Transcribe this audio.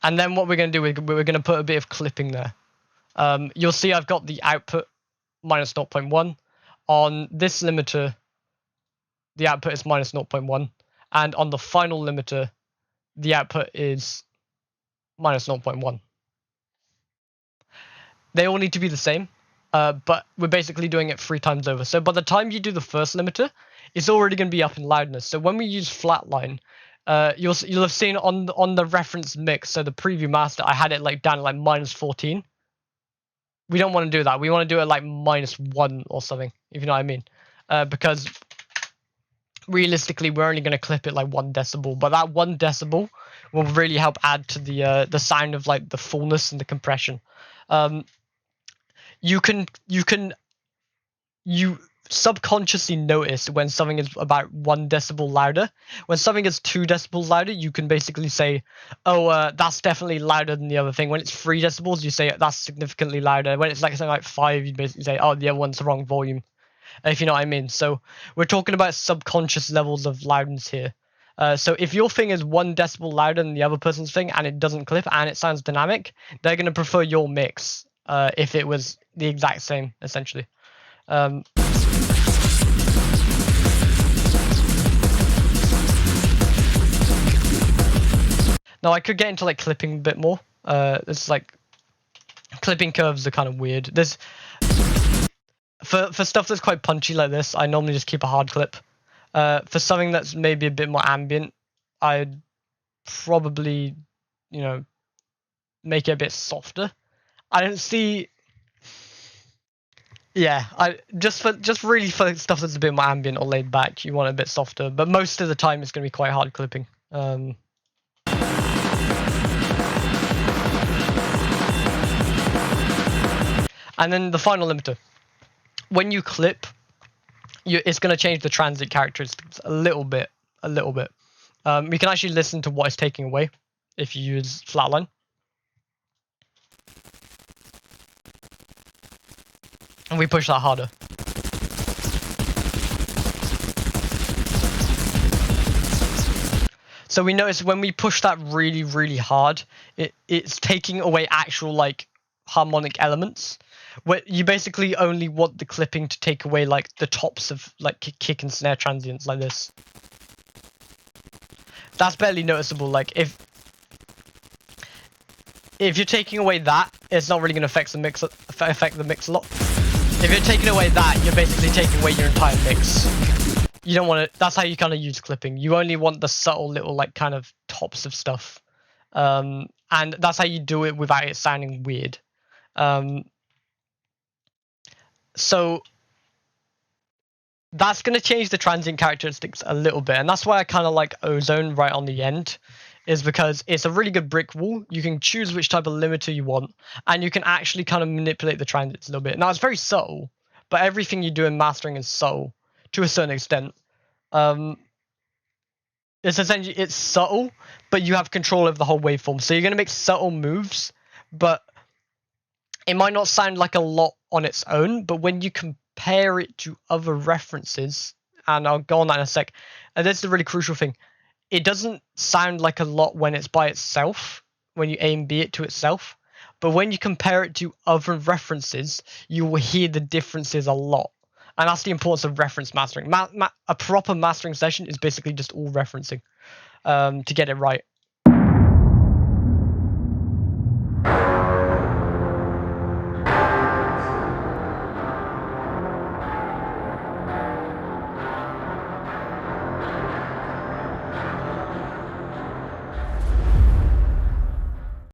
And then what we're going to do, we're going to put a bit of clipping there. You'll see I've got the output minus 0.1. On this limiter, the output is minus 0.1. And on the final limiter, the output is minus 0.1. They all need to be the same, but we're basically doing it 3 times over. So by the time you do the first limiter, it's already going to be up in loudness. So when we use flatline, you'll have seen on the reference mix, so the preview master, I had it like down at like minus 14. We don't want to do that. We want to do it like minus 1 or something, if you know what I mean. Because realistically, we're only going to clip it like 1 decibel, but that 1 decibel will really help add to the sound of like the fullness and the compression. You subconsciously notice when something is about 1 decibel louder. When something is 2 decibels louder, you can basically say, oh, that's definitely louder than the other thing. When it's 3 decibels, you say that's significantly louder. When it's like something like 5, you basically say, oh, the other one's the wrong volume, if you know what I mean. So we're talking about subconscious levels of loudness here. So if your thing is 1 decibel louder than the other person's thing and it doesn't clip and it sounds dynamic, they're going to prefer your mix if it was the exact same, essentially. Now I could get into like clipping a bit more. It's like clipping curves are kind of weird. There's for stuff that's quite punchy like this, I normally just keep a hard clip. For something that's maybe a bit more ambient, I'd probably, make it a bit softer. I don't see. Yeah, just really for stuff that's a bit more ambient or laid back, you want it a bit softer. But most of the time, it's going to be quite hard clipping. And then the final limiter. When you clip, it's going to change the transient characteristics a little bit. We can actually listen to what it's taking away if you use flatline. And we push that harder. So we notice when we push that really, really hard, it's taking away actual like harmonic elements. Where you basically only want the clipping to take away like the tops of like kick and snare transients like this. That's barely noticeable. Like if you're taking away that, it's not really going to affect the mix a lot. If you're taking away that, you're basically taking away your entire mix. You don't want to. That's how you kind of use clipping. You only want the subtle little like kind of tops of stuff, and that's how you do it without it sounding weird. So that's going to change the transient characteristics a little bit, and that's why I kind of like ozone right on the end, is because it's a really good brick wall. You can choose which type of limiter you want, and you can actually kind of manipulate the transients a little bit. Now it's very subtle, but everything you do in mastering is subtle to a certain extent. It's essentially, it's subtle, but you have control of the whole waveform. So you're going to make subtle moves, but it might not sound like a lot on its own, but when you compare it to other references, and I'll go on that in a sec, and this is a really crucial thing, it doesn't sound like a lot when it's by itself, when you A and B it to itself, but when you compare it to other references, you will hear the differences a lot. And that's the importance of reference mastering. A proper mastering session is basically just all referencing to get it right.